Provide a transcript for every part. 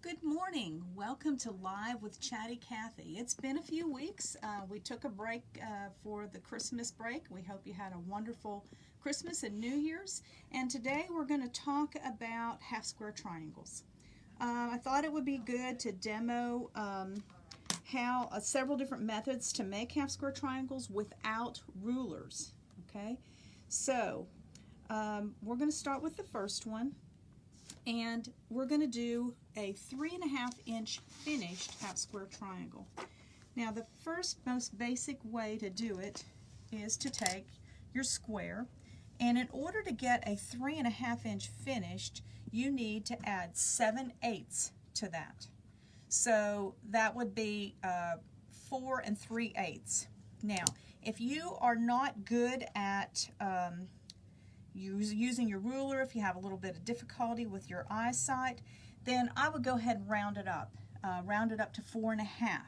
Good morning. Welcome to Live with Chatty Cathy. It's been a few weeks. We took a break for the Christmas break. We hope you had a wonderful Christmas and New Year's. And today we're going to talk about half square triangles. I thought it would be good to demo how several different methods to make half square triangles without rulers. Okay, so we're going to start with the first one. And we're going to do a 3.5-inch finished half square triangle. Now the first most basic way to do it is to take your square, and in order to get a 3.5-inch finished, you need to add 7/8 to that. So that would be 4 3/8. Now if you are not good at using your ruler, if you have a little bit of difficulty with your eyesight, then I would go ahead and round it up to 4.5,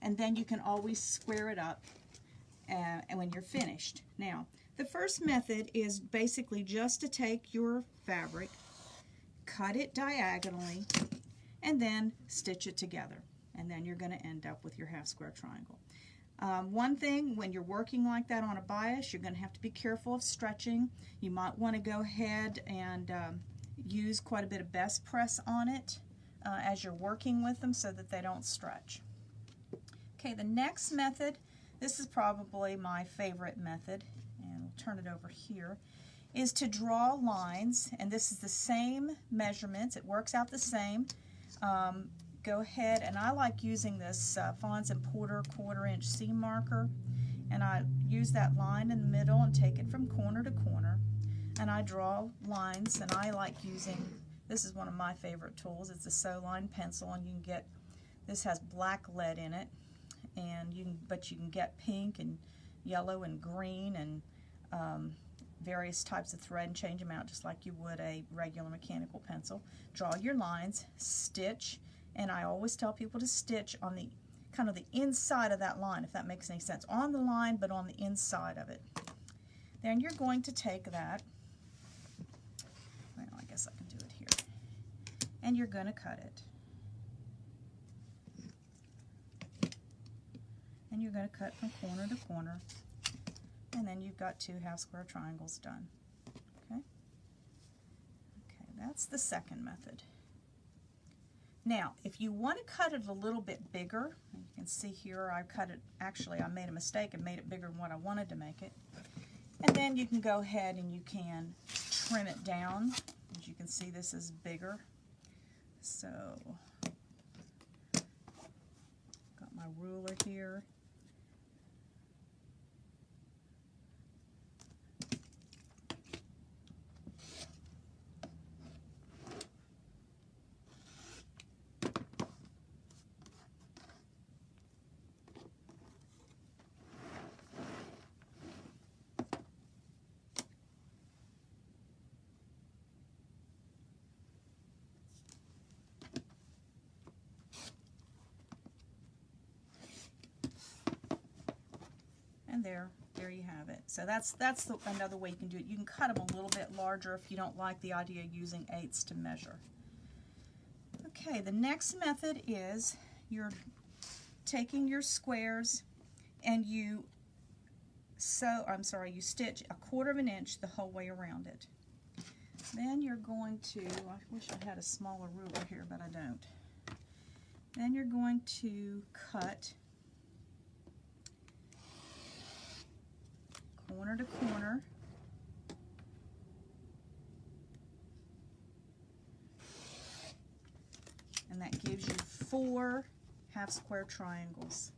and then you can always square it up when you're finished. Now the first method is basically just to take your fabric, cut it diagonally, and then stitch it together, and then you're going to end up with your half square triangle. One thing, when you're working like that on a bias, you're going to have to be careful of stretching. You might want to go ahead and use quite a bit of best press on it as you're working with them so that they don't stretch. Okay, the next method, this is probably my favorite method, and we'll turn it over here, is to draw lines, and this is the same measurements. It works out the same. Go ahead, and I like using this Fons and Porter 1/4-inch seam marker, and I use that line in the middle and take it from corner to corner, and I draw lines. And I like using, this is one of my favorite tools, it's a Soline pencil, and you can get, this has black lead in it, and you can get pink and yellow and green and various types of thread and change them out just like you would a regular mechanical pencil. Draw your lines, stitch. And I always tell people to stitch on the kind of the inside of that line, if that makes any sense. On the line, but on the inside of it. Then you're going to take that, well, I guess I can do it here, and you're going to cut it. And you're going to cut from corner to corner, and then you've got 2 half square triangles done. Okay? Okay, that's the second method. Now, if you want to cut it a little bit bigger, you can see here I cut it, actually I made a mistake and made it bigger than what I wanted to make it. And then you can go ahead and you can trim it down. As you can see, this is bigger. So, got my ruler here. And there you have it. So that's another way you can do it. You can cut them a little bit larger if you don't like the idea of using 8s to measure. Okay, the next method is you're taking your squares and you stitch a 1/4 inch the whole way around it. Then you're going to, I wish I had a smaller ruler here, but I don't. Then you're going to cut corner to corner, and that gives you 4 half square triangles.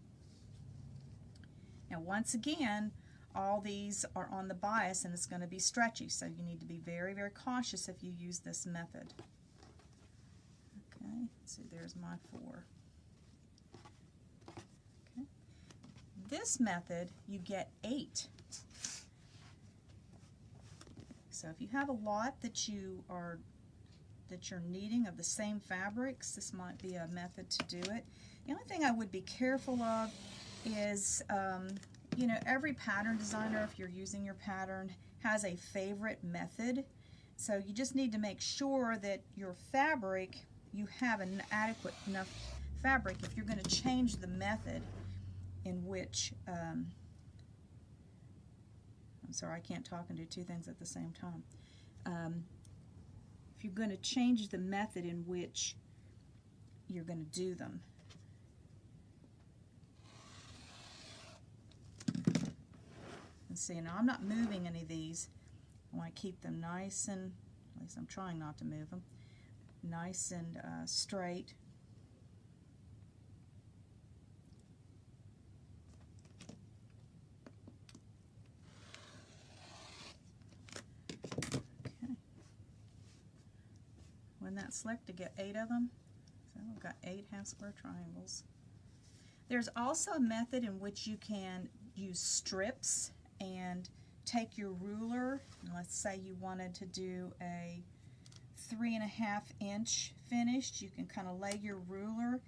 Now once again, all these are on the bias and it's going to be stretchy, so you need to be very, very cautious if you use this method. Okay, so there's my 4. Okay. This method, you get 8. So if you have a lot that you're needing of the same fabrics, this might be a method to do it. The only thing I would be careful of is, you know, every pattern designer, if you're using your pattern, has a favorite method. So you just need to make sure that your fabric you have an adequate enough fabric if you're going to change the method in which, I'm sorry, I can't talk and do two things at the same time. If you're going to change the method in which you're going to do them. And see, now I'm not moving any of these. I want to keep them nice and, at least I'm trying not to move them, nice and straight. Okay. When that's slick, to get 8 of them. So we've got 8 half square triangles. There's also a method in which you can use strips and take your ruler, and let's say you wanted to do a 3.5 inch finished. You can kind of lay your ruler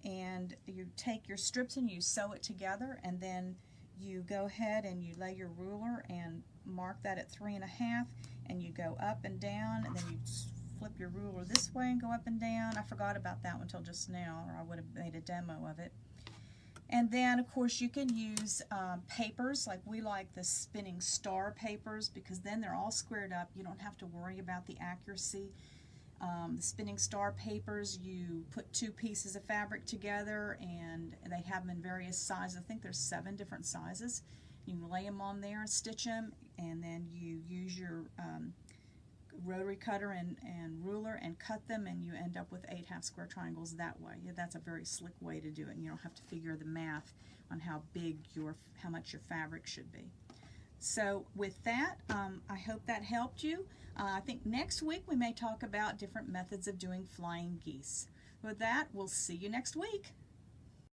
and you take your strips and you sew it together, and then you go ahead and you lay your ruler and mark that at 3.5, and you go up and down, and then you flip your ruler this way and go up and down. I forgot about that one until just now, or I would have made a demo of it. And then, of course, you can use papers, like we like the spinning star papers, because then they're all squared up. You don't have to worry about the accuracy. The spinning star papers, you put 2 pieces of fabric together, and they have them in various sizes. I think there's 7 different sizes. You can lay them on there and stitch them, and then you use your rotary cutter and ruler and cut them, and you end up with 8 half square triangles that way. Yeah, that's a very slick way to do it, and you don't have to figure the math on how much your fabric should be. So with that, I hope that helped you. I think next week we may talk about different methods of doing flying geese. With that, we'll see you next week.